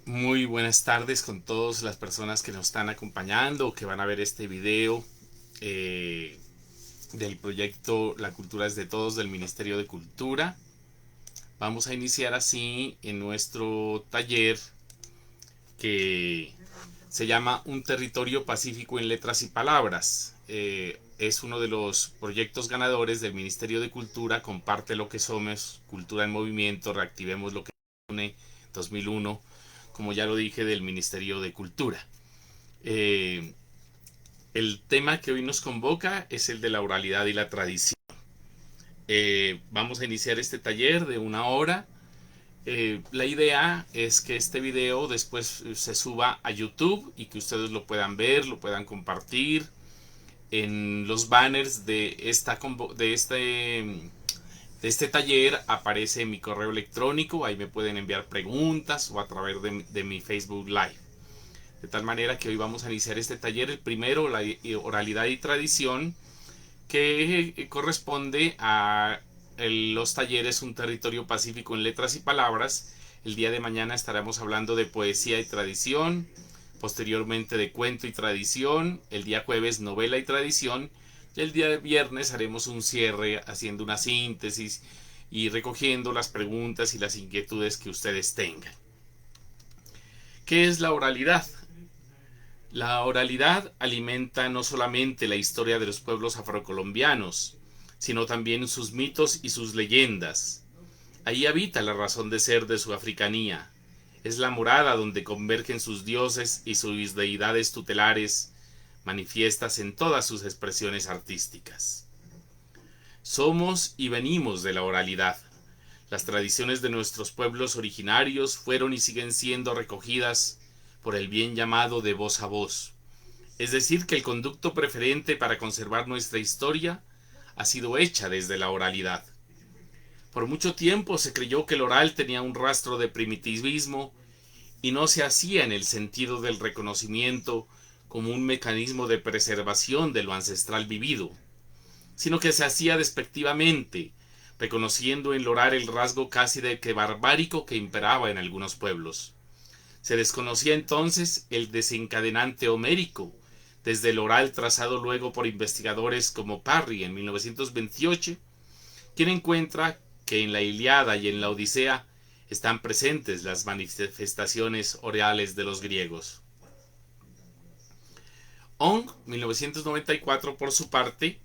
Muy buenas tardes con todas las personas que nos están acompañando o que van a ver este video eh, del proyecto La Cultura es de Todos del Ministerio de Cultura. Vamos a iniciar así en nuestro taller que se llama Un territorio pacífico en letras y palabras. Es uno de los proyectos ganadores del Ministerio de Cultura, Comparte lo que somos, Cultura en Movimiento, Reactivemos lo que une 2001, como ya lo dije, del Ministerio de Cultura. Eh, el tema que hoy nos convoca es el de la oralidad y la tradición. Vamos a iniciar este taller de 1 hora. La idea es que este video después se suba a YouTube y que ustedes lo puedan ver, lo puedan compartir. En los banners de este taller aparece mi correo electrónico, ahí me pueden enviar preguntas o a través de mi Facebook Live. De tal manera que hoy vamos a iniciar este taller, el primero, la oralidad y tradición, que corresponde a los talleres Un territorio pacífico en letras y palabras. El día de mañana estaremos hablando de poesía y tradición, posteriormente de cuento y tradición, el día jueves novela y tradición, y el día de viernes haremos un cierre haciendo una síntesis y recogiendo las preguntas y las inquietudes que ustedes tengan. ¿Qué es la oralidad? La oralidad alimenta no solamente la historia de los pueblos afrocolombianos, sino también sus mitos y sus leyendas. Ahí habita la razón de ser de su africanía. Es la morada donde convergen sus dioses y sus deidades tutelares, manifiestas en todas sus expresiones artísticas. Somos y venimos de la oralidad. Las tradiciones de nuestros pueblos originarios fueron y siguen siendo recogidas por el bien llamado de voz a voz. Es decir, que el conducto preferente para conservar nuestra historia ha sido hecha desde la oralidad. Por mucho tiempo se creyó que el oral tenía un rastro de primitivismo y no se hacía en el sentido del reconocimiento como un mecanismo de preservación de lo ancestral vivido, sino que se hacía despectivamente, reconociendo en el oral el rasgo casi de que barbárico que imperaba en algunos pueblos. Se desconocía entonces el desencadenante homérico, desde el oral trazado luego por investigadores como Parry en 1928, quien encuentra que en la Ilíada y en la Odisea están presentes las manifestaciones orales de los griegos. Ong, 1994, por su parte,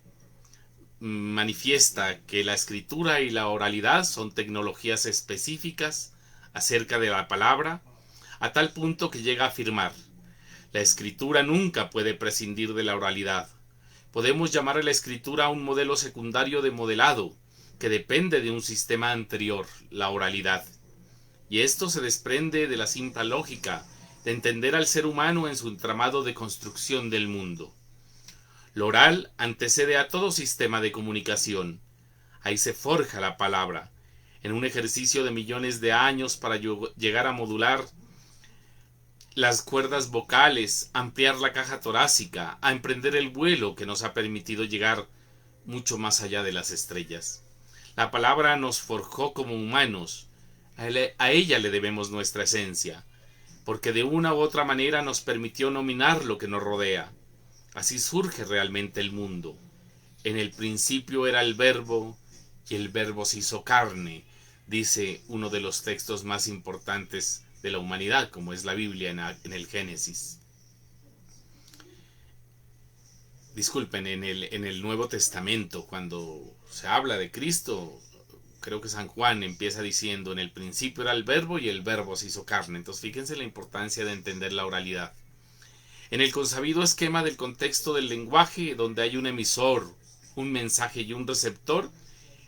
manifiesta que la escritura y la oralidad son tecnologías específicas acerca de la palabra, a tal punto que llega a afirmar: la escritura nunca puede prescindir de la oralidad. Podemos llamar a la escritura un modelo secundario de modelado, que depende de un sistema anterior, la oralidad. Y esto se desprende de la simple lógica de entender al ser humano en su entramado de construcción del mundo. Lo oral antecede a todo sistema de comunicación. Ahí se forja la palabra, en un ejercicio de millones de años para llegar a modular las cuerdas vocales, ampliar la caja torácica, a emprender el vuelo que nos ha permitido llegar mucho más allá de las estrellas. La palabra nos forjó como humanos, a ella le debemos nuestra esencia, porque de una u otra manera nos permitió nominar lo que nos rodea. Así surge realmente el mundo. En el principio era el verbo, y el verbo se hizo carne, dice uno de los textos más importantes de la humanidad, como es la Biblia en el Génesis. Disculpen, en el Nuevo Testamento, cuando se habla de Cristo, creo que San Juan empieza diciendo: en el principio era el verbo y el verbo se hizo carne. Entonces fíjense la importancia de entender la oralidad. En el consabido esquema del contexto del lenguaje, donde hay un emisor, un mensaje y un receptor,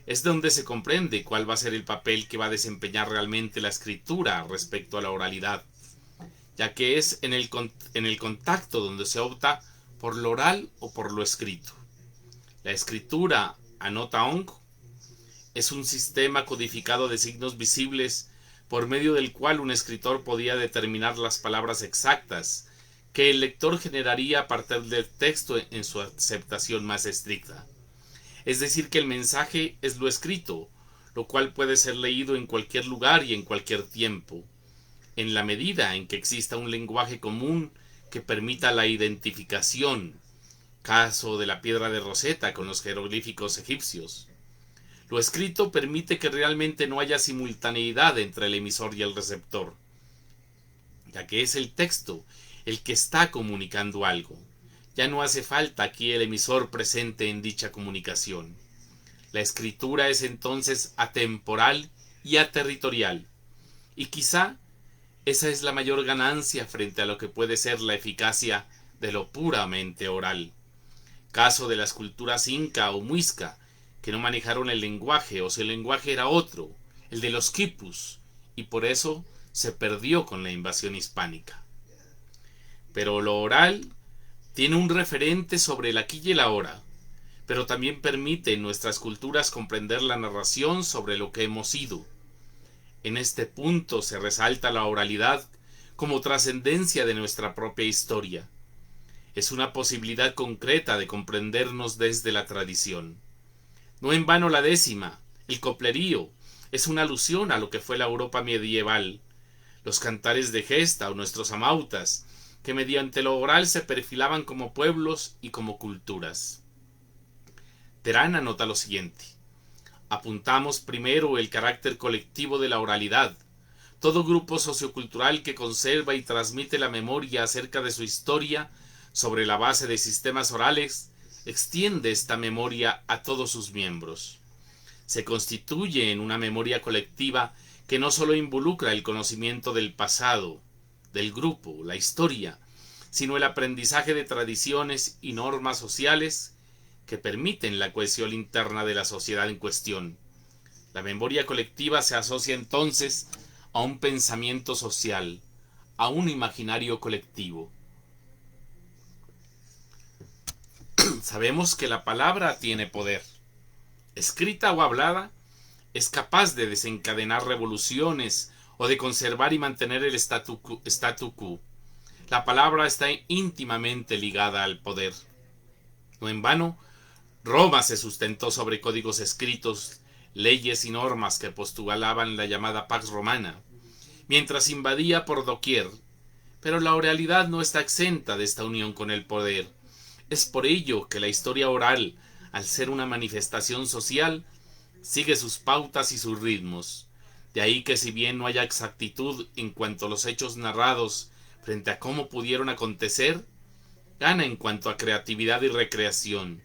es donde se comprende cuál va a ser el papel que va a desempeñar realmente la escritura respecto a la oralidad, ya que es en el contacto donde se opta por lo oral o por lo escrito. La escritura, anota Ong, es un sistema codificado de signos visibles por medio del cual un escritor podía determinar las palabras exactas que el lector generaría a partir del texto en su aceptación más estricta. Es decir, que el mensaje es lo escrito, lo cual puede ser leído en cualquier lugar y en cualquier tiempo. en la medida en que exista un lenguaje común que permita la identificación, caso de la piedra de Rosetta con los jeroglíficos egipcios. Lo escrito permite que realmente no haya simultaneidad entre el emisor y el receptor, ya que es el texto el que está comunicando algo. Ya no hace falta aquí el emisor presente en dicha comunicación. La escritura es entonces atemporal y aterritorial, y quizá esa es la mayor ganancia frente a lo que puede ser la eficacia de lo puramente oral. Caso de las culturas inca o muisca, que no manejaron el lenguaje, o si el lenguaje era otro, el de los quipus, y por eso se perdió con la invasión hispánica. Pero lo oral tiene un referente sobre el aquí y el ahora, pero también permite en nuestras culturas comprender la narración sobre lo que hemos sido. En este punto se resalta la oralidad como trascendencia de nuestra propia historia. Es una posibilidad concreta de comprendernos desde la tradición. No en vano la décima, el coplerío, es una alusión a lo que fue la Europa medieval. Los cantares de gesta o nuestros amautas, que mediante lo oral se perfilaban como pueblos y como culturas. Terán anota lo siguiente: apuntamos primero el carácter colectivo de la oralidad. Todo grupo sociocultural que conserva y transmite la memoria acerca de su historia sobre la base de sistemas orales, extiende esta memoria a todos sus miembros. Se constituye en una memoria colectiva que no solo involucra el conocimiento del pasado, del grupo, la historia, sino el aprendizaje de tradiciones y normas sociales que permiten la cohesión interna de la sociedad en cuestión. La memoria colectiva se asocia entonces a un pensamiento social, a un imaginario colectivo. Sabemos que la palabra tiene poder. Escrita o hablada, es capaz de desencadenar revoluciones o de conservar y mantener el statu quo. La palabra está íntimamente ligada al poder. No en vano, Roma se sustentó sobre códigos escritos, leyes y normas que postulaban la llamada Pax Romana, mientras invadía por doquier. Pero la oralidad no está exenta de esta unión con el poder. Es por ello que la historia oral, al ser una manifestación social, sigue sus pautas y sus ritmos. De ahí que si bien no haya exactitud en cuanto a los hechos narrados frente a cómo pudieron acontecer, gana en cuanto a creatividad y recreación.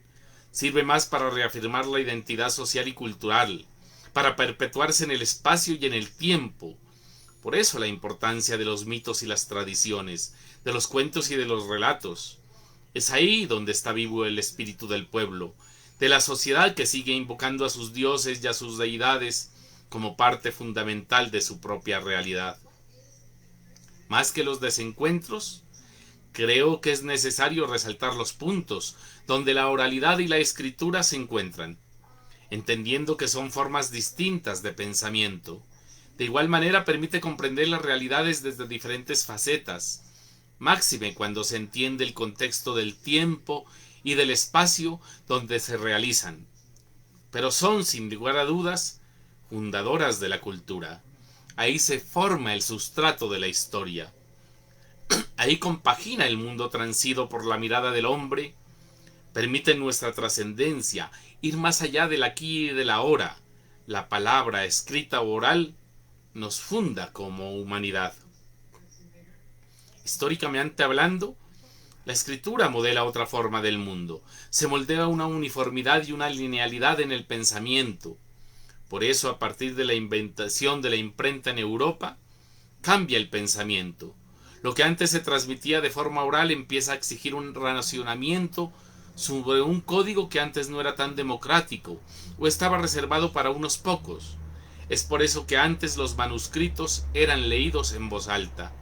Sirve más para reafirmar la identidad social y cultural, para perpetuarse en el espacio y en el tiempo. Por eso la importancia de los mitos y las tradiciones, de los cuentos y de los relatos. Es ahí donde está vivo el espíritu del pueblo, de la sociedad que sigue invocando a sus dioses y a sus deidades como parte fundamental de su propia realidad. Más que los desencuentros, creo que es necesario resaltar los puntos donde la oralidad y la escritura se encuentran, entendiendo que son formas distintas de pensamiento. De igual manera permite comprender las realidades desde diferentes facetas, máxime cuando se entiende el contexto del tiempo y del espacio donde se realizan. Pero son, sin lugar a dudas, fundadoras de la cultura. Ahí se forma el sustrato de la historia. Ahí compagina el mundo transido por la mirada del hombre, permite nuestra trascendencia, ir más allá del aquí y del ahora. La palabra escrita o oral nos funda como humanidad. Históricamente hablando, la escritura modela otra forma del mundo, se moldea una uniformidad y una linealidad en el pensamiento. Por eso, a partir de la inventación de la imprenta en Europa, cambia el pensamiento. Lo que antes se transmitía de forma oral empieza a exigir un racionamiento sobre un código que antes no era tan democrático o estaba reservado para unos pocos. Es por eso que antes los manuscritos eran leídos en voz alta.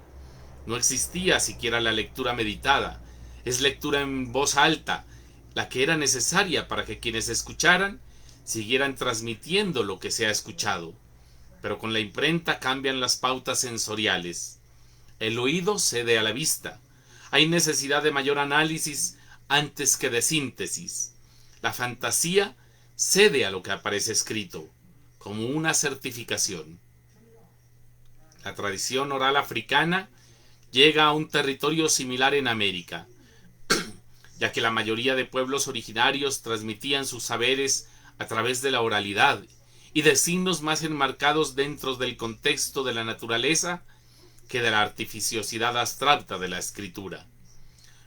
No existía siquiera la lectura meditada. Es lectura en voz alta, la que era necesaria para que quienes escucharan siguieran transmitiendo lo que se ha escuchado. Pero con la imprenta cambian las pautas sensoriales. El oído cede a la vista. Hay necesidad de mayor análisis antes que de síntesis. La fantasía cede a lo que aparece escrito, como una certificación. la tradición oral africana llega a un territorio similar en América, ya que la mayoría de pueblos originarios transmitían sus saberes a través de la oralidad y de signos más enmarcados dentro del contexto de la naturaleza que de la artificiosidad abstracta de la escritura.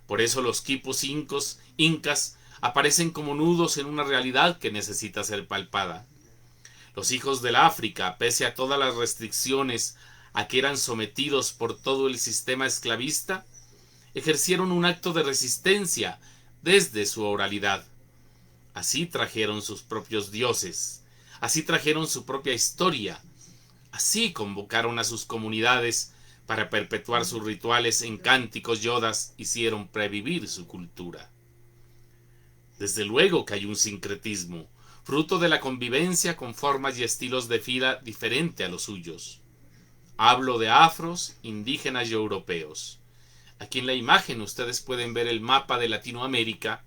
Por eso los quipus incas aparecen como nudos en una realidad que necesita ser palpada. Los hijos del África, pese a todas las restricciones a que eran sometidos por todo el sistema esclavista, ejercieron un acto de resistencia desde su oralidad. Así trajeron sus propios dioses, así trajeron su propia historia, así convocaron a sus comunidades para perpetuar sus rituales en cánticos y odas, hicieron previvir su cultura. Desde luego que hay un sincretismo, fruto de la convivencia con formas y estilos de vida diferente a los suyos. Hablo de afros, indígenas y europeos. Aquí en la imagen ustedes pueden ver el mapa de Latinoamérica,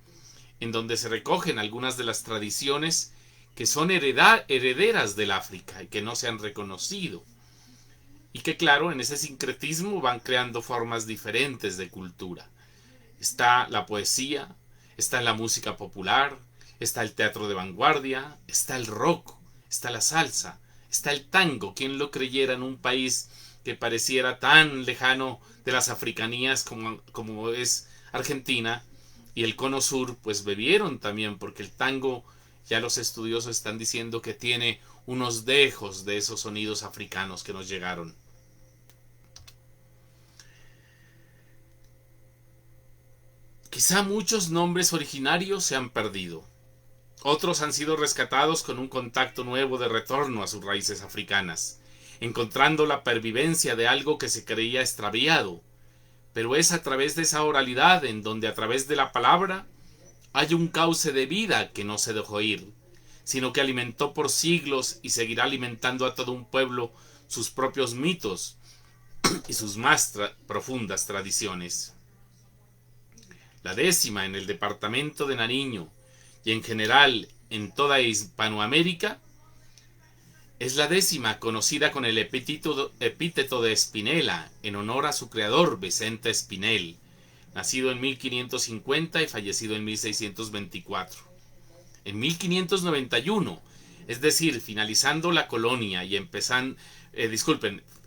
en donde se recogen algunas de las tradiciones que son herederas del África y que no se han reconocido. Y que claro, en ese sincretismo van creando formas diferentes de cultura. Está la poesía, está la música popular, está el teatro de vanguardia, está el rock, está la salsa, está el tango. ¿Quién lo creyera en un país que pareciera tan lejano de las africanías como es Argentina? Y el cono sur pues bebieron también, porque el tango, ya los estudiosos están diciendo que tiene unos dejos de esos sonidos africanos que nos llegaron. Quizá muchos nombres originarios se han perdido. Otros han sido rescatados con un contacto nuevo de retorno a sus raíces africanas, encontrando la pervivencia de algo que se creía extraviado. Pero es a través de esa oralidad en donde a través de la palabra hay un cauce de vida que no se dejó ir, sino que alimentó por siglos y seguirá alimentando a todo un pueblo sus propios mitos y sus más profundas tradiciones. La décima en el departamento de Nariño y en general en toda Hispanoamérica es la décima conocida con el epíteto de Espinela en honor a su creador Vicente Espinel, nacido en 1550 y fallecido en 1624. En 1591, es decir, finalizando la colonia y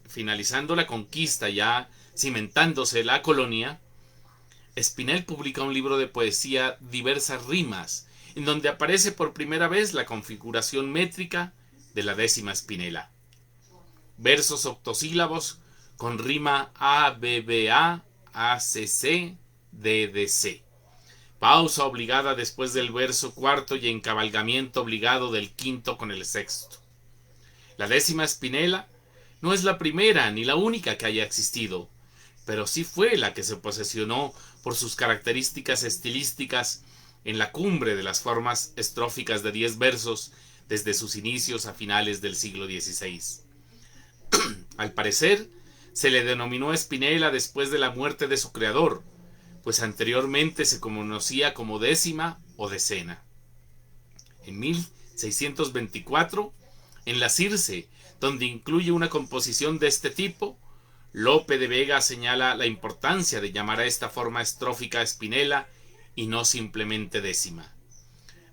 finalizando la conquista, ya cimentándose la colonia, Espinel publica un libro de poesía Diversas Rimas, en donde aparece por primera vez la configuración métrica de la décima espinela. Versos octosílabos con rima ABBA, ACC, DDC. Pausa obligada después del verso cuarto y encabalgamiento obligado del quinto con el sexto. La décima espinela no es la primera ni la única que haya existido, pero sí fue la que se posesionó por sus características estilísticas en la cumbre de las formas estróficas de 10 versos desde sus inicios a finales del siglo XVI. Al parecer, se le denominó Espinela después de la muerte de su creador, pues anteriormente se conocía como décima o decena. En 1624, en la Circe, donde incluye una composición de este tipo, Lope de Vega señala la importancia de llamar a esta forma estrófica espinela y no simplemente décima.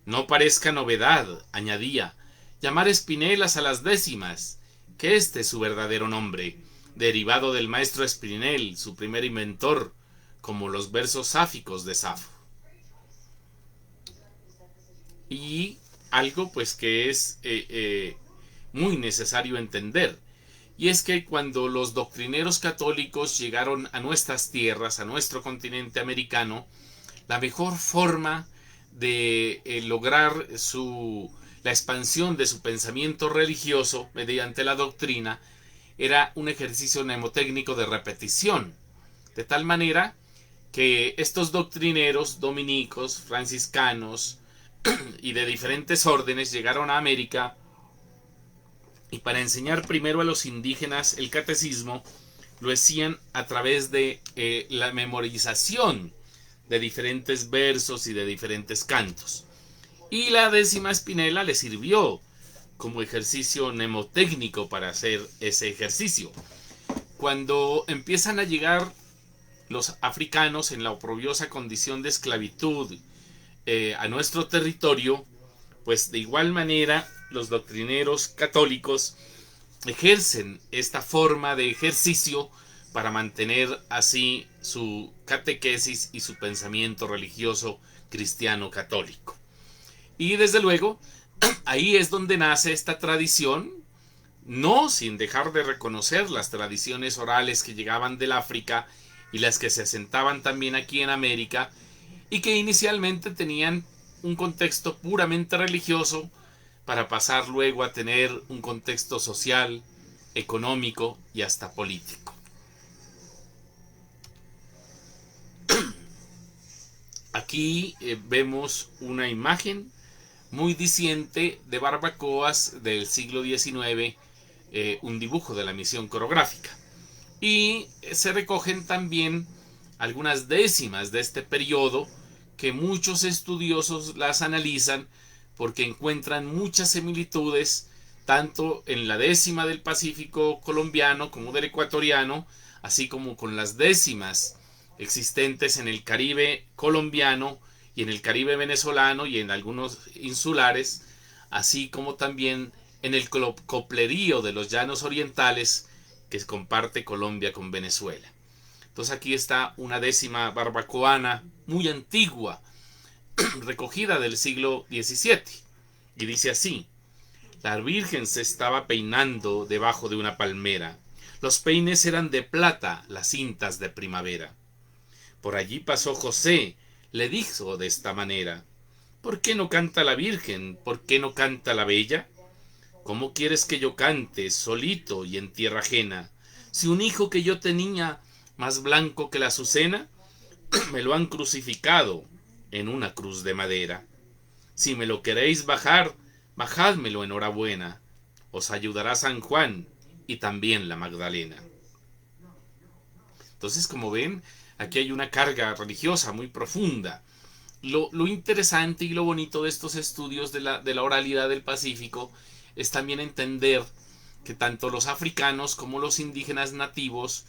No parezca novedad, añadía, llamar espinelas a las décimas, que este es su verdadero nombre, derivado del maestro Espinel, su primer inventor, como los versos sáficos de Safo. Y algo pues que es muy necesario entender, y es que cuando los doctrineros católicos llegaron a nuestras tierras, a nuestro continente americano, la mejor forma de lograr la expansión de su pensamiento religioso mediante la doctrina era un ejercicio mnemotécnico de repetición, de tal manera que estos doctrineros dominicos, franciscanos y de diferentes órdenes llegaron a América, y para enseñar primero a los indígenas el catecismo lo hacían a través de la memorización de diferentes versos y de diferentes cantos. Y la décima espinela le sirvió como ejercicio mnemotécnico para hacer ese ejercicio. cuando empiezan a llegar los africanos en la oprobiosa condición de esclavitud a nuestro territorio, pues de igual manera los doctrineros católicos ejercen esta forma de ejercicio para mantener así su catequesis y su pensamiento religioso cristiano católico. Y desde luego, ahí es donde nace esta tradición, no sin dejar de reconocer las tradiciones orales que llegaban del África y las que se asentaban también aquí en América, y que inicialmente tenían un contexto puramente religioso para pasar luego a tener un contexto social, económico y hasta político. Aquí vemos una imagen muy diciente de barbacoas del siglo XIX, un dibujo de la misión coreográfica. Y se recogen también algunas décimas de este periodo que muchos estudiosos las analizan porque encuentran muchas similitudes tanto en la décima del Pacífico colombiano como del ecuatoriano, así como con las décimas existentes en el Caribe colombiano y en el Caribe venezolano y en algunos insulares, así como también en el coplerío de los llanos orientales que comparte Colombia con Venezuela. Entonces aquí está una décima barbacoana muy antigua, recogida del siglo XVII, y dice así: la Virgen se estaba peinando debajo de una palmera, los peines eran de plata, las cintas de primavera. Por allí pasó José, le dijo de esta manera: ¿por qué no canta la Virgen? ¿Por qué no canta la Bella? ¿Cómo quieres que yo cante, solito y en tierra ajena, si un hijo que yo tenía, más blanco que la azucena, me lo han crucificado en una cruz de madera? Si me lo queréis bajar, bajádmelo enhorabuena, os ayudará San Juan y también la Magdalena. Entonces, como ven, aquí hay una carga religiosa muy profunda. Lo interesante y lo bonito de estos estudios de la oralidad del Pacífico es también entender que tanto los africanos como los indígenas nativos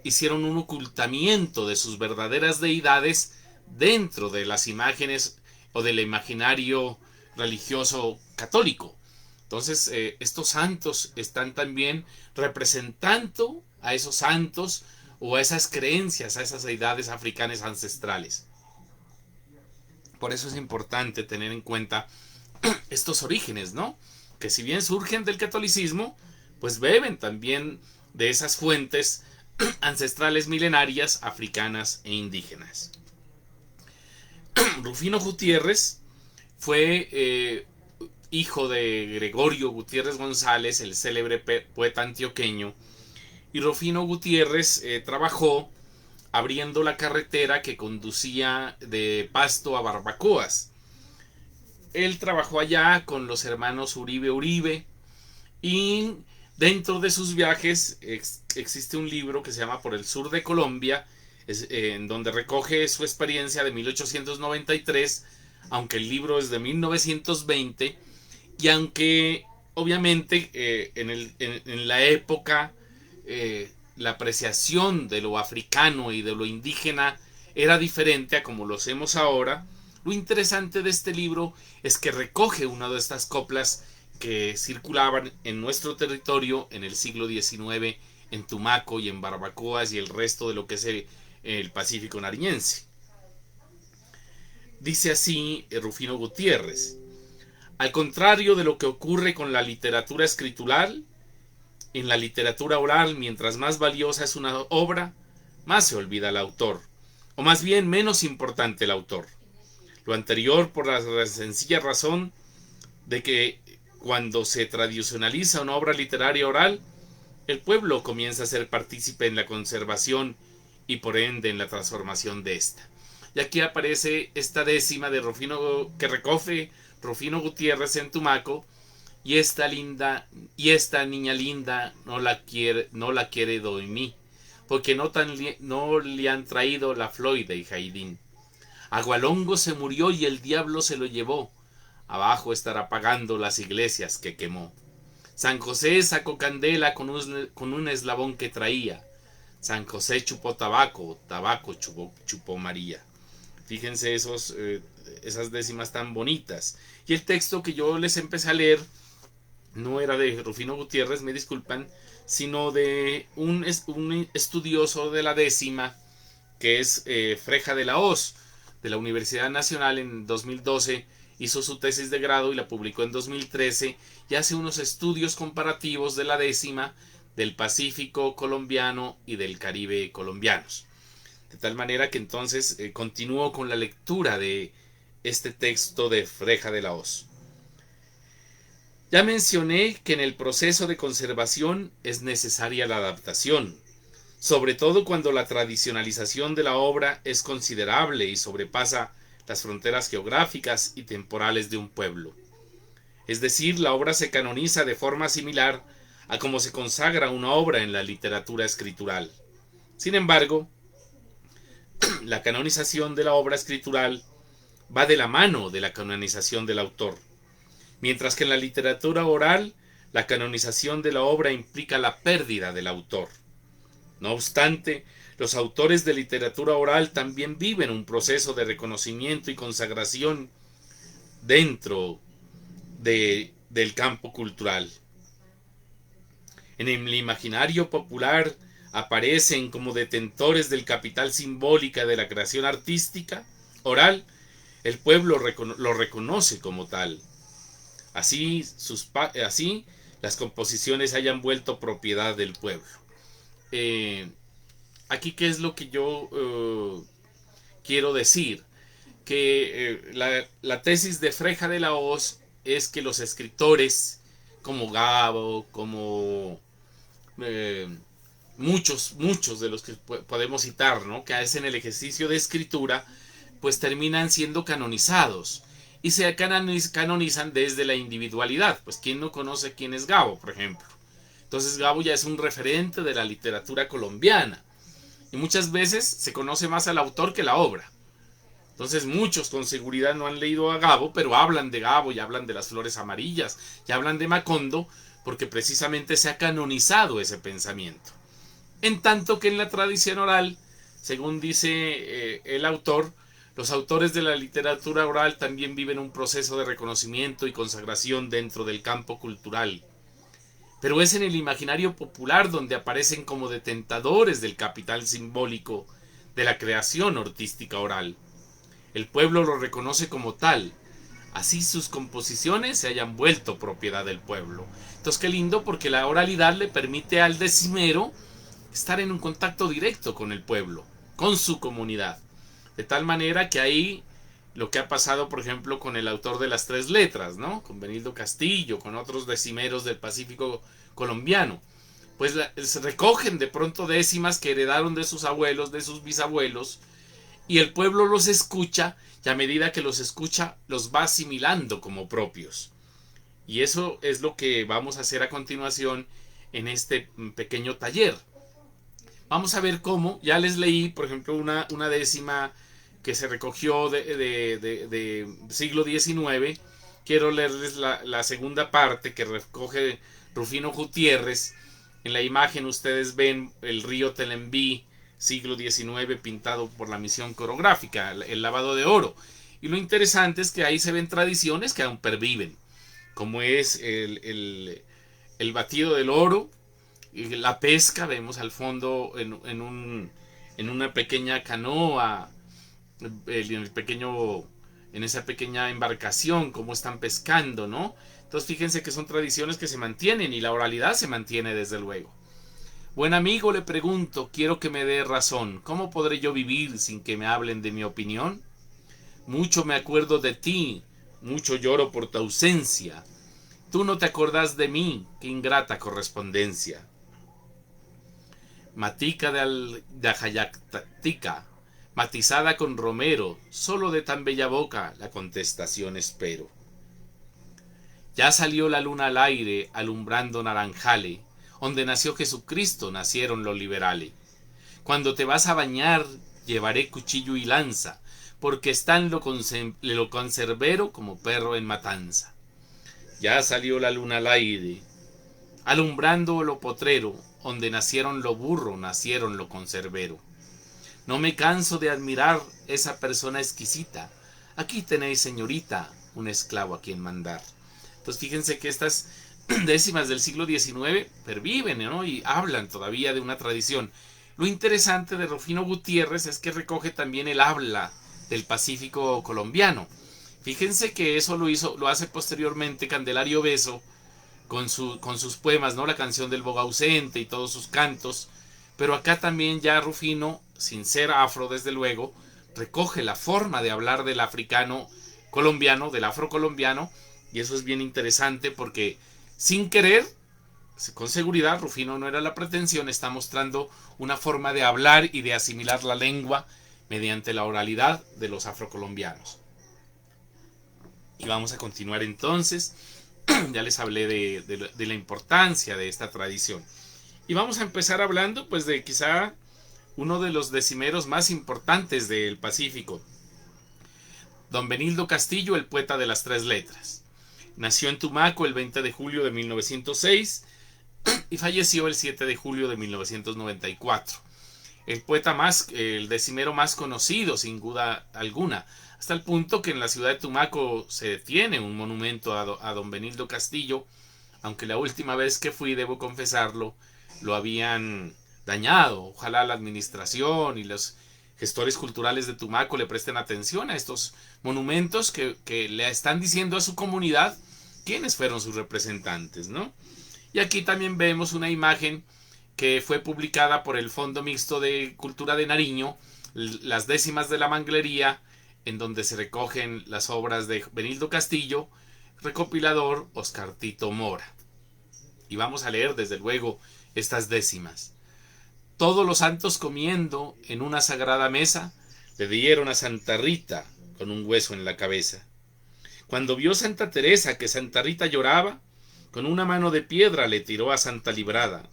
hicieron un ocultamiento de sus verdaderas deidades dentro de las imágenes o del imaginario religioso católico. Entonces estos santos están también representando a esos santos o a esas creencias, a esas deidades africanas ancestrales. Por eso es importante tener en cuenta estos orígenes, ¿no? Que si bien surgen del catolicismo, pues beben también de esas fuentes ancestrales milenarias africanas e indígenas. Rufino Gutiérrez fue hijo de Gregorio Gutiérrez González, el célebre poeta antioqueño, y Rufino Gutiérrez trabajó abriendo la carretera que conducía de Pasto a Barbacoas. Él trabajó allá con los hermanos Uribe y dentro de sus viajes existe un libro que se llama Por el Sur de Colombia, en donde recoge su experiencia de 1893, aunque el libro es de 1920, y aunque obviamente en la época la apreciación de lo africano y de lo indígena era diferente a como lo hacemos ahora, lo interesante de este libro es que recoge una de estas coplas que circulaban en nuestro territorio en el siglo XIX, en Tumaco y en Barbacoas y el resto de lo que es el Pacífico nariñense. Dice así Rufino Gutiérrez: al contrario de lo que ocurre con la literatura escritural, en la literatura oral, mientras más valiosa es una obra, más se olvida el autor, o más bien menos importante el autor. Lo anterior por la sencilla razón de que cuando se tradicionaliza una obra literaria oral, el pueblo comienza a ser partícipe en la conservación y por ende en la transformación de esta. Y aquí aparece esta décima de Rufino que recoge Rufino Gutiérrez en Tumaco, y esta niña linda no la quiere Doimí, porque no le han traído la Floide y Jaidín. Agualongo se murió y el diablo se lo llevó, abajo estará pagando las iglesias que quemó. San José sacó candela con un eslabón que traía. San José chupó tabaco, tabaco chupó María. Fíjense esas décimas tan bonitas. Y el texto que yo les empecé a leer no era de Rufino Gutiérrez, me disculpan, sino de un estudioso de la décima, que es Freja de la Hoz, de la Universidad Nacional. En 2012 hizo su tesis de grado y la publicó en 2013 y hace unos estudios comparativos de la décima, del Pacífico colombiano y del Caribe colombianos. De tal manera que entonces continúo con la lectura de este texto de Freja de la Hoz. Ya mencioné que en el proceso de conservación es necesaria la adaptación, sobre todo cuando la tradicionalización de la obra es considerable y sobrepasa las fronteras geográficas y temporales de un pueblo. Es decir, la obra se canoniza de forma similar a como se consagra una obra en la literatura escritural. Sin embargo, la canonización de la obra escritural va de la mano de la canonización del autor, mientras que en la literatura oral la canonización de la obra implica la pérdida del autor. No obstante, los autores de literatura oral también viven un proceso de reconocimiento y consagración dentro del campo cultural. En el imaginario popular aparecen como detentores del capital simbólico de la creación artística oral. El pueblo lo reconoce como tal. Así las composiciones se hayan vuelto propiedad del pueblo. Aquí, ¿qué es lo que yo quiero decir? Que la tesis de Freja de la Hoz es que los escritores como Gabo, como muchos de los que podemos citar, ¿no?, que hacen el ejercicio de escritura, pues terminan siendo canonizados y se canonizan desde la individualidad. Pues ¿quién no conoce quién es Gabo, por ejemplo? Entonces Gabo ya es un referente de la literatura colombiana y muchas veces se conoce más al autor que la obra. Entonces muchos con seguridad no han leído a Gabo, pero hablan de Gabo y hablan de las flores amarillas y hablan de Macondo porque precisamente se ha canonizado ese pensamiento. En tanto que en la tradición oral, según dice el autor, los autores de la literatura oral también viven un proceso de reconocimiento y consagración dentro del campo cultural. Pero es en el imaginario popular donde aparecen como detentadores del capital simbólico de la creación artística oral. El pueblo lo reconoce como tal. Así sus composiciones se hayan vuelto propiedad del pueblo. Entonces qué lindo, porque la oralidad le permite al decimero estar en un contacto directo con el pueblo, con su comunidad. De tal manera que ahí lo que ha pasado, por ejemplo, con el autor de las tres letras, ¿no?, con Benildo Castillo, con otros decimeros del Pacífico colombiano, pues se recogen de pronto décimas que heredaron de sus abuelos, de sus bisabuelos, y el pueblo los escucha, y a medida que los escucha, los va asimilando como propios. Y eso es lo que vamos a hacer a continuación en este pequeño taller. Vamos a ver cómo, ya les leí, por ejemplo, una décima que se recogió de siglo XIX. Quiero leerles la segunda parte que recoge Rufino Gutiérrez. En la imagen ustedes ven el río Telembí, siglo XIX, pintado por la misión coreográfica, el lavado de oro. Y lo interesante es que ahí se ven tradiciones que aún perviven, como es el batido del oro, y la pesca. Vemos al fondo en una pequeña canoa, en esa pequeña embarcación, cómo están pescando, ¿no? Entonces fíjense que son tradiciones que se mantienen y la oralidad se mantiene desde luego. Buen amigo, le pregunto, quiero que me dé razón. ¿Cómo podré yo vivir sin que me hablen de mi opinión? Mucho me acuerdo de ti, mucho lloro por tu ausencia. Tú no te acordás de mí, qué ingrata correspondencia. Matica de Ajayactica, matizada con romero, solo de tan bella boca la contestación espero. Ya salió la luna al aire, alumbrando naranjale, donde nació Jesucristo, nacieron los liberales. Cuando te vas a bañar, llevaré cuchillo y lanza, porque están lo conservero como perro en matanza. Ya salió la luna al aire, alumbrando lo potrero, donde nacieron lo burro, nacieron lo conservero. No me canso de admirar esa persona exquisita. Aquí tenéis, señorita, un esclavo a quien mandar. Entonces fíjense que estas décimas del siglo XIX perviven, ¿no? Y hablan todavía de una tradición. Lo interesante de Rufino Gutiérrez es que recoge también el habla del Pacífico colombiano. Fíjense que eso lo hace posteriormente Candelario Beso con sus poemas, ¿no? La canción del Boga ausente y todos sus cantos. Pero acá también ya Rufino, sin ser afro desde luego, recoge la forma de hablar del africano colombiano, del afrocolombiano, y eso es bien interesante porque sin querer, con seguridad, Rufino no era la pretensión, está mostrando una forma de hablar y de asimilar la lengua mediante la oralidad de los afrocolombianos. Y vamos a continuar entonces. Ya les hablé de la importancia de esta tradición. Y vamos a empezar hablando pues de quizá uno de los decimeros más importantes del Pacífico. Don Benildo Castillo, el poeta de las tres letras. Nació en Tumaco el 20 de julio de 1906 y falleció el 7 de julio de 1994. El decimero más conocido, sin duda alguna, hasta el punto que en la ciudad de Tumaco se tiene un monumento a don Benildo Castillo, aunque la última vez que fui, debo confesarlo, lo habían dañado. Ojalá la administración y los gestores culturales de Tumaco le presten atención a estos monumentos que le están diciendo a su comunidad quiénes fueron sus representantes, ¿no? Y aquí también vemos una imagen que fue publicada por el Fondo Mixto de Cultura de Nariño, las décimas de la manglería, en donde se recogen las obras de Benildo Castillo, recopilador Oscar Tito Mora. Y vamos a leer desde luego estas décimas. Todos los santos comiendo en una sagrada mesa le dieron a Santa Rita con un hueso en la cabeza. Cuando vio Santa Teresa que Santa Rita lloraba, con una mano de piedra le tiró a Santa Librada.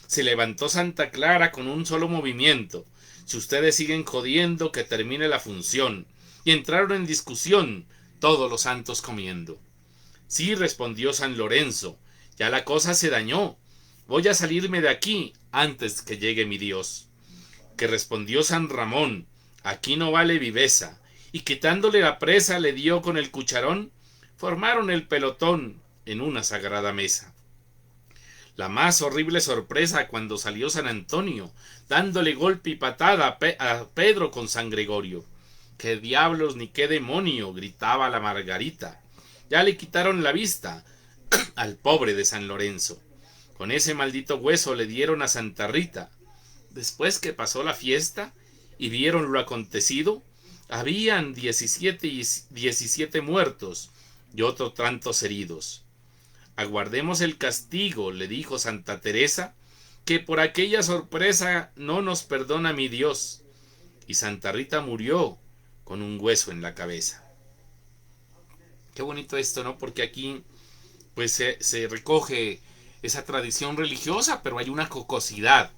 Se levantó Santa Clara con un solo movimiento. Si ustedes siguen jodiendo, que termine la función. Y entraron en discusión todos los santos comiendo. Sí, respondió San Lorenzo, ya la cosa se dañó. Voy a salirme de aquí antes que llegue mi Dios. Que respondió San Ramón, aquí no vale viveza. Y quitándole la presa le dio con el cucharón. Formaron el pelotón en una sagrada mesa. La más horrible sorpresa cuando salió San Antonio, dándole golpe y patada a Pedro con San Gregorio. ¡Qué diablos ni qué demonio! Gritaba la Margarita. Ya le quitaron la vista al pobre de San Lorenzo. Con ese maldito hueso le dieron a Santa Rita. Después que pasó la fiesta y vieron lo acontecido, habían 17 muertos y otros tantos heridos. Aguardemos el castigo, le dijo Santa Teresa, que por aquella sorpresa no nos perdona mi Dios. Y Santa Rita murió con un hueso en la cabeza. Qué bonito esto, ¿no? Porque aquí pues se recoge esa tradición religiosa, pero hay una jocosidad.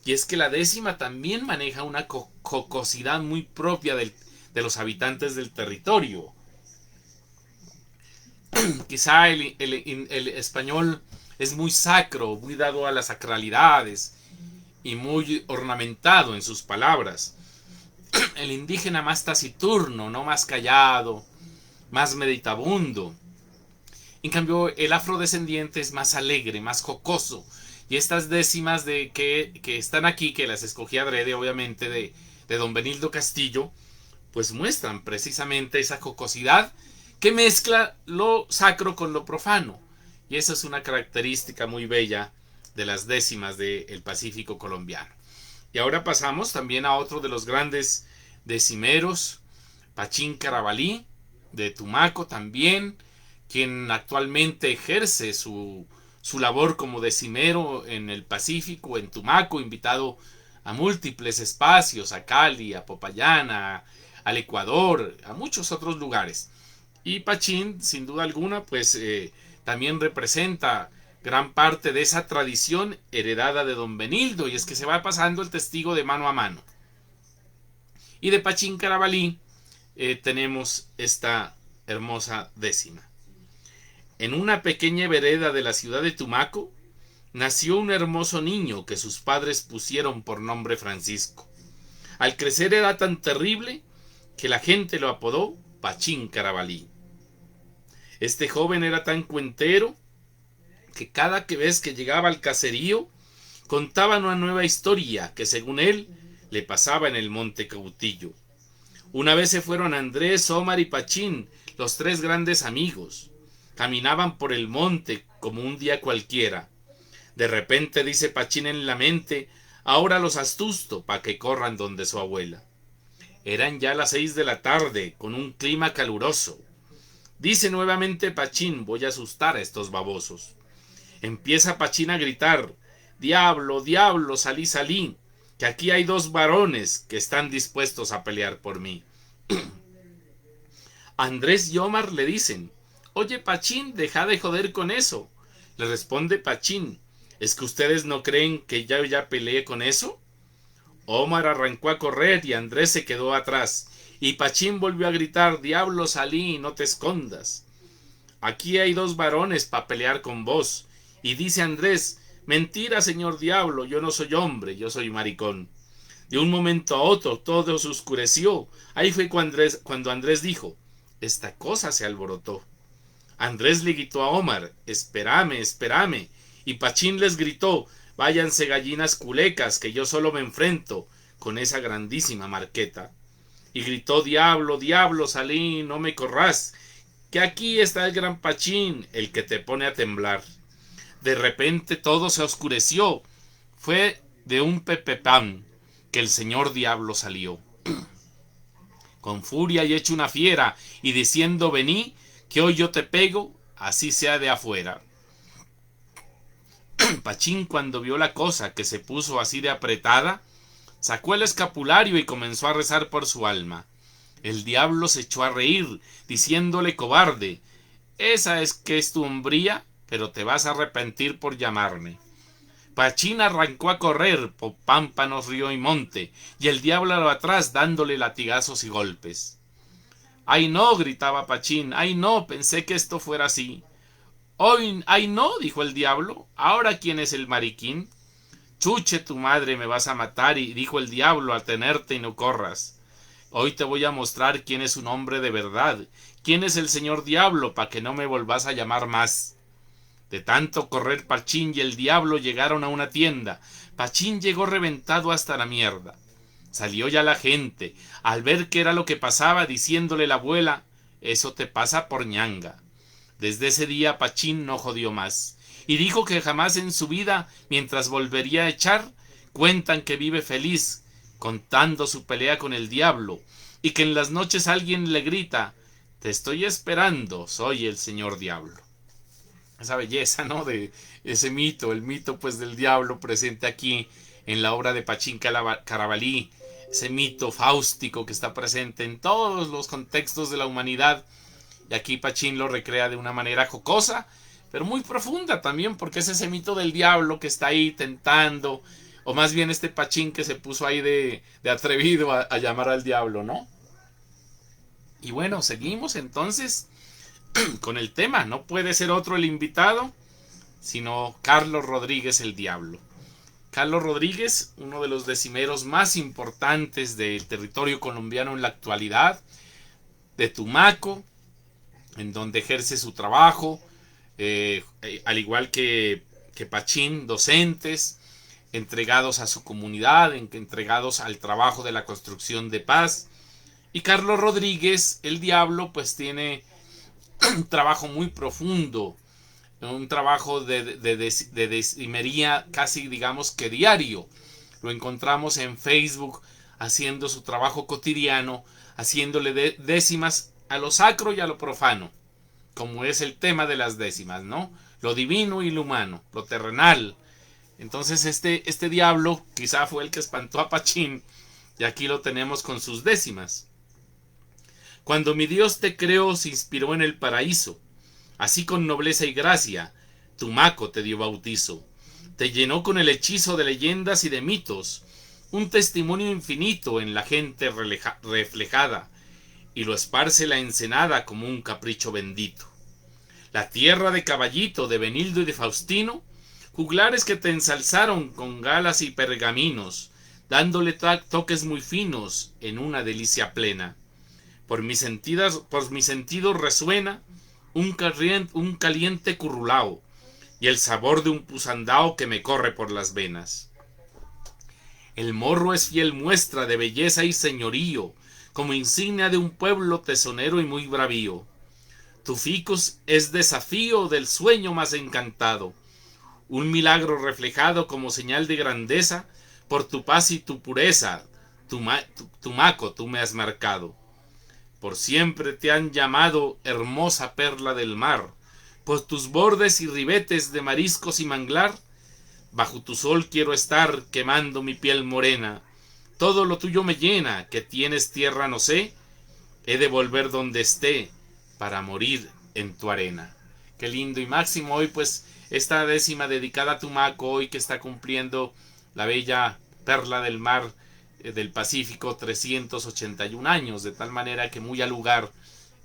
Y es que la décima también maneja una jocosidad muy propia de los habitantes del territorio. Quizá el español es muy sacro, muy dado a las sacralidades y muy ornamentado en sus palabras. El indígena más taciturno, no más callado, más meditabundo. En cambio, el afrodescendiente es más alegre, más jocoso. Y estas décimas que están aquí, que las escogí adrede, obviamente, de don Benildo Castillo, pues muestran precisamente esa jocosidad que mezcla lo sacro con lo profano. Y esa es una característica muy bella de las décimas del Pacífico colombiano. Y ahora pasamos también a otro de los grandes decimeros, Pachín Carabalí, de Tumaco también, quien actualmente ejerce su labor como decimero en el Pacífico, en Tumaco, invitado a múltiples espacios, a Cali, a Popayán, al Ecuador, a muchos otros lugares. Y Pachín, sin duda alguna, pues también representa gran parte de esa tradición heredada de don Benildo, y es que se va pasando el testigo de mano a mano. Y de Pachín Carabalí tenemos esta hermosa décima. En una pequeña vereda de la ciudad de Tumaco nació un hermoso niño que sus padres pusieron por nombre Francisco. Al crecer era tan terrible que la gente lo apodó Pachín Carabalí. Este joven era tan cuentero que cada vez que llegaba al caserío contaba una nueva historia que según él le pasaba en el Monte Cautillo. Una vez se fueron Andrés, Omar y Pachín, los tres grandes amigos. Caminaban por el monte como un día cualquiera. De repente dice Pachín en la mente: ahora los asusto pa' que corran donde su abuela. Eran ya las 6 de la tarde, con un clima caluroso. Dice nuevamente Pachín: voy a asustar a estos babosos. Empieza Pachín a gritar: diablo, diablo, salí, salí, que aquí hay 2 varones que están dispuestos a pelear por mí. Andrés y Omar le dicen: oye Pachín, deja de joder con eso. Le responde Pachín: ¿es que ustedes no creen que ya peleé con eso? Omar arrancó a correr y Andrés se quedó atrás, y Pachín volvió a gritar: diablo, salí, no te escondas. Aquí hay 2 varones pa' pelear con vos. Y dice Andrés: mentira, señor diablo, yo no soy hombre, yo soy maricón. De un momento a otro todo se oscureció. Ahí fue cuando Andrés dijo: esta cosa se alborotó. Andrés le gritó a Omar: espérame, espérame. Y Pachín les gritó: váyanse gallinas culecas, que yo solo me enfrento con esa grandísima marqueta. Y gritó: diablo, diablo, salí, no me corrás, que aquí está el gran Pachín, el que te pone a temblar. De repente todo se oscureció. Fue de un pepepán que el señor diablo salió. Con furia y hecho una fiera, y diciendo: vení, que hoy yo te pego, así sea de afuera. Pachín, cuando vio la cosa que se puso así de apretada, sacó el escapulario y comenzó a rezar por su alma. El diablo se echó a reír, diciéndole: cobarde, esa es que es tu hombría, pero te vas a arrepentir por llamarme. Pachín arrancó a correr por pámpanos, río y monte, y el diablo atrás dándole latigazos y golpes. ¡Ay no!, gritaba Pachín, ¡ay no!, pensé que esto fuera así. Hoy, ¡ay no!, dijo el diablo, ¿ahora quién es el mariquín? Chuche tu madre, me vas a matar, y dijo el diablo: al tenerte y no corras. Hoy te voy a mostrar quién es un hombre de verdad, quién es el señor diablo, pa' que no me volvás a llamar más. De tanto correr Pachín y el diablo llegaron a una tienda. Pachín llegó reventado hasta la mierda. Salió ya la gente, al ver qué era lo que pasaba, diciéndole la abuela: eso te pasa por ñanga. Desde ese día Pachín no jodió más, y dijo que jamás en su vida, mientras volvería a echar, cuentan que vive feliz, contando su pelea con el diablo, y que en las noches alguien le grita: te estoy esperando, soy el señor diablo. Esa belleza, ¿no?, de ese mito, el mito pues del diablo presente aquí en la obra de Pachín Carabalí, ese mito fáustico que está presente en todos los contextos de la humanidad, y aquí Pachín lo recrea de una manera jocosa, pero muy profunda también, porque es ese mito del diablo que está ahí tentando, o más bien este Pachín que se puso ahí de atrevido a llamar al diablo, ¿no? Y bueno, seguimos entonces con el tema. No puede ser otro el invitado sino Carlos Rodríguez el Diablo. Carlos Rodríguez, uno de los decimeros más importantes del territorio colombiano en la actualidad, de Tumaco, en donde ejerce su trabajo, al igual que Pachín, docentes entregados a su comunidad, entregados al trabajo de la construcción de paz. Y Carlos Rodríguez el Diablo pues tiene un trabajo muy profundo, un trabajo de decimería casi digamos que diario. Lo encontramos en Facebook haciendo su trabajo cotidiano, haciéndole décimas a lo sacro y a lo profano, como es el tema de las décimas, ¿no? Lo divino y lo humano, lo terrenal. Entonces este diablo quizá fue el que espantó a Pachín, y aquí lo tenemos con sus décimas. Cuando mi Dios te creó se inspiró en el paraíso, así con nobleza y gracia Tumaco te dio bautizo, te llenó con el hechizo de leyendas y de mitos, un testimonio infinito en la gente reflejada, y lo esparce la ensenada como un capricho bendito. La tierra de Caballito, de Benildo y de Faustino, Juglares que te ensalzaron con galas y pergaminos, dándole toques muy finos en una delicia plena. Por mis sentidos resuena un caliente currulao y el sabor de un pusandao que me corre por las venas. El morro es fiel muestra de belleza y señorío, como insignia de un pueblo tesonero y muy bravío. Tu ficus es desafío del sueño más encantado, un milagro reflejado como señal de grandeza, por tu paz y tu pureza, Tumaco, tú me has marcado. Por siempre te han llamado hermosa perla del mar, por tus bordes y ribetes de mariscos y manglar, bajo tu sol quiero estar quemando mi piel morena. Todo lo tuyo me llena, que tienes tierra no sé, he de volver donde esté, para morir en tu arena. Qué lindo. Y Máximo, hoy pues esta décima dedicada a Tumaco, hoy que está cumpliendo la bella perla del mar del Pacífico 381 años, de tal manera que muy al lugar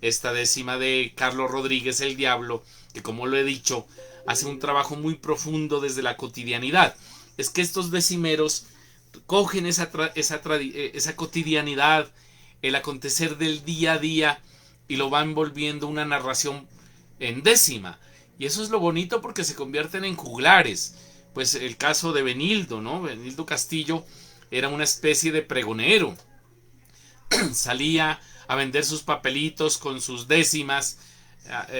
esta décima de Carlos Rodríguez el Diablo, que como lo he dicho, hace un trabajo muy profundo desde la cotidianidad. Es que estos decimeros cogen esa cotidianidad, el acontecer del día a día, y lo van volviendo una narración en décima. Y eso es lo bonito, porque se convierten en juglares. Pues el caso de Benildo, ¿no? Benildo Castillo era una especie de pregonero. Salía a vender sus papelitos con sus décimas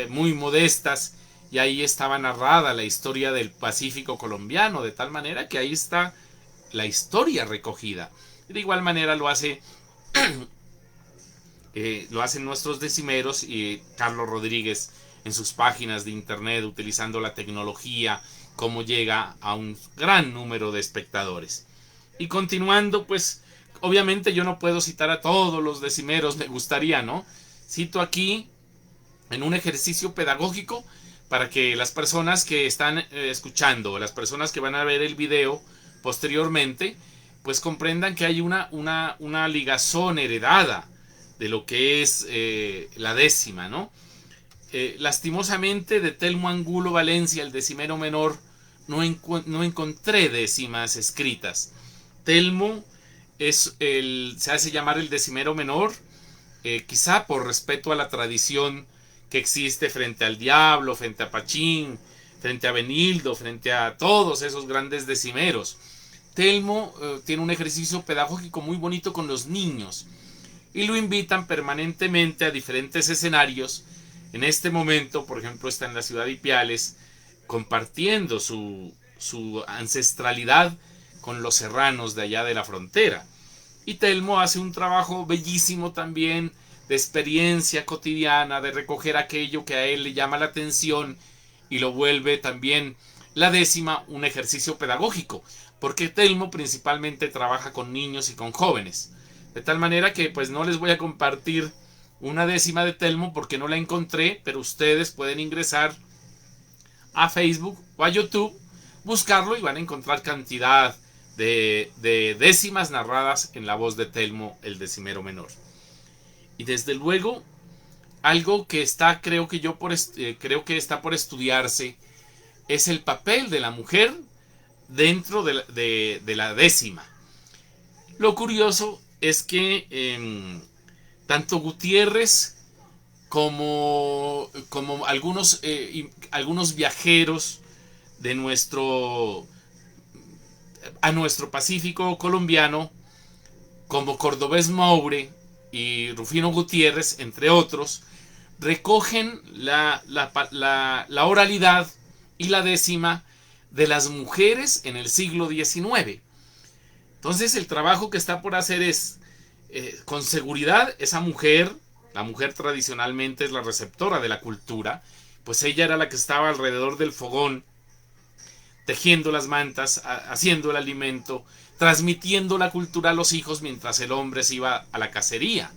muy modestas, y ahí estaba narrada la historia del Pacífico colombiano, de tal manera que ahí está la historia recogida. De igual manera lo hacen nuestros decimeros y Carlos Rodríguez en sus páginas de internet, utilizando la tecnología, cómo llega a un gran número de espectadores. Y continuando, pues obviamente yo no puedo citar a todos los decimeros, me gustaría, ¿no? Cito aquí en un ejercicio pedagógico para que las personas que están escuchando, las personas que van a ver el video posteriormente, pues comprendan que hay una ligazón heredada de lo que es la décima, ¿no? Lastimosamente, de Telmo Angulo Valencia, el decimero menor, no encontré décimas escritas. Telmo se hace llamar el decimero menor, quizá por respeto a la tradición que existe frente al Diablo, frente a Pachín, frente a Benildo, frente a todos esos grandes decimeros. Telmo tiene un ejercicio pedagógico muy bonito con los niños y lo invitan permanentemente a diferentes escenarios. En este momento, por ejemplo, está en la ciudad de Ipiales compartiendo su ancestralidad con los serranos de allá de la frontera. Y Telmo hace un trabajo bellísimo también de experiencia cotidiana, de recoger aquello que a él le llama la atención y lo vuelve también la décima un ejercicio pedagógico, porque Telmo principalmente trabaja con niños y con jóvenes. De tal manera que pues no les voy a compartir una décima de Telmo porque no la encontré, pero ustedes pueden ingresar a Facebook o a YouTube, buscarlo y van a encontrar cantidad de décimas narradas en la voz de Telmo, el decimero menor. Y desde luego, algo que creo que está por estudiarse es el papel de la mujer dentro de la décima. Lo curioso es que tanto Gutiérrez como algunos viajeros de a nuestro Pacífico colombiano, como Cordobés Moure y Rufino Gutiérrez, entre otros, recogen la oralidad y la décima de las mujeres en el siglo XIX. Entonces el trabajo que está por hacer es, con seguridad, esa mujer, la mujer tradicionalmente es la receptora de la cultura, pues ella era la que estaba alrededor del fogón, tejiendo las mantas, haciendo el alimento, transmitiendo la cultura a los hijos mientras el hombre se iba a la cacería.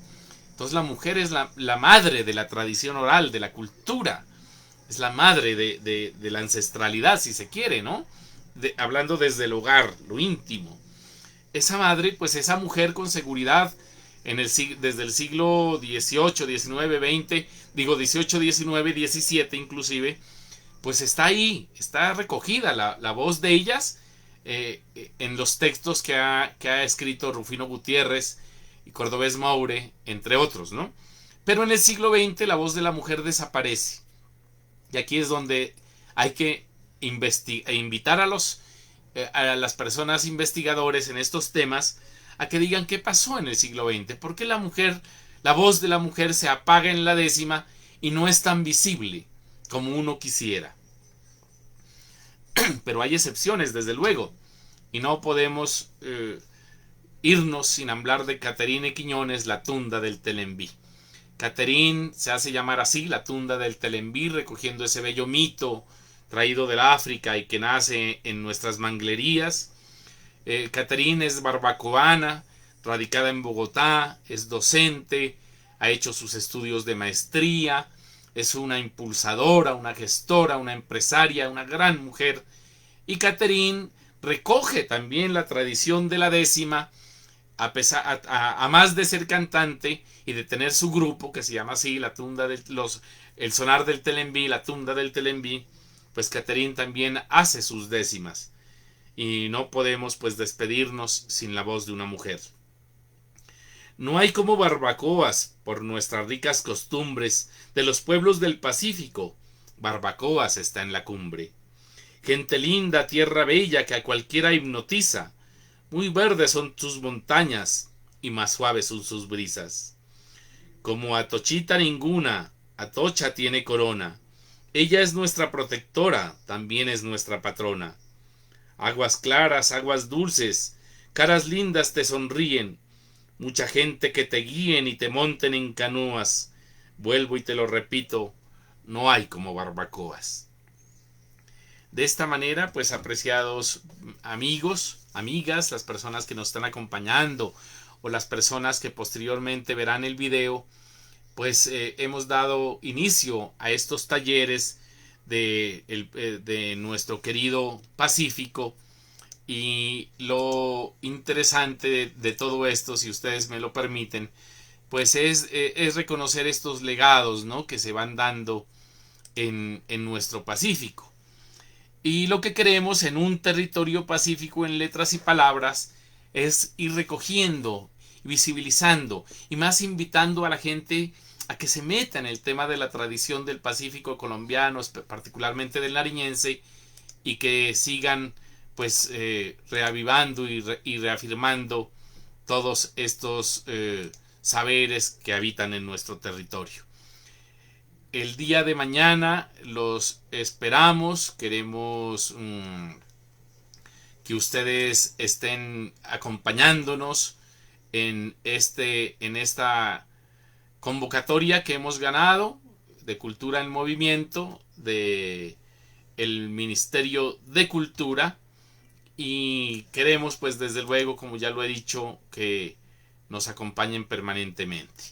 Entonces la mujer es la madre de la tradición oral, de la cultura, es la madre de la ancestralidad, si se quiere, ¿no? Hablando desde el hogar, lo íntimo. Esa madre, pues esa mujer con seguridad, desde el siglo XVIII, XIX, XX, digo XVIII, XIX, XVII inclusive, pues está ahí, está recogida la voz de ellas en los textos que ha escrito Rufino Gutiérrez y Cordovés Moure, entre otros, ¿no? Pero en el siglo XX la voz de la mujer desaparece. Y aquí es donde hay que invitar a las personas investigadores en estos temas a que digan qué pasó en el siglo XX. ¿Por qué la voz de la mujer se apaga en la décima y no es tan visible como uno quisiera? Pero hay excepciones, desde luego. Y no podemos irnos sin hablar de Caterine Quiñones, la tunda del Telembí. Caterine se hace llamar así, la tunda del Telembí, recogiendo ese bello mito traído del África y que nace en nuestras manglerías. Caterine es barbacoana, radicada en Bogotá, es docente, ha hecho sus estudios de maestría, es una impulsadora, una gestora, una empresaria, una gran mujer. Y Caterine recoge también la tradición de la décima, a más de ser cantante y de tener su grupo que se llama así, el sonar del Telembí, la tunda del Telembí, pues Caterine también hace sus décimas y no podemos pues despedirnos sin la voz de una mujer. No hay como barbacoas por nuestras ricas costumbres de los pueblos del Pacífico. Barbacoas está en la cumbre. Gente linda, tierra bella que a cualquiera hipnotiza. Muy verdes son sus montañas y más suaves son sus brisas. Como Atochita ninguna, Atocha tiene corona. Ella es nuestra protectora, también es nuestra patrona. Aguas claras, aguas dulces, caras lindas te sonríen. Mucha gente que te guíen y te monten en canoas. Vuelvo y te lo repito, no hay como barbacoas. De esta manera, pues apreciados amigos, amigas, las personas que nos están acompañando o las personas que posteriormente verán el video, pues hemos dado inicio a estos talleres de nuestro querido Pacífico. Y lo interesante de todo esto, si ustedes me lo permiten, pues es reconocer estos legados, ¿no?, que se van dando en nuestro Pacífico. Y lo que queremos en un territorio pacífico en letras y palabras es ir recogiendo, visibilizando y más invitando a la gente a que se meta en el tema de la tradición del Pacífico colombiano, particularmente del nariñense, y que sigan pues reavivando y reafirmando todos estos saberes que habitan en nuestro territorio. El día de mañana los esperamos, queremos que ustedes estén acompañándonos en esta convocatoria que hemos ganado de Cultura en Movimiento de el Ministerio de Cultura, y queremos pues desde luego, como ya lo he dicho, que nos acompañen permanentemente.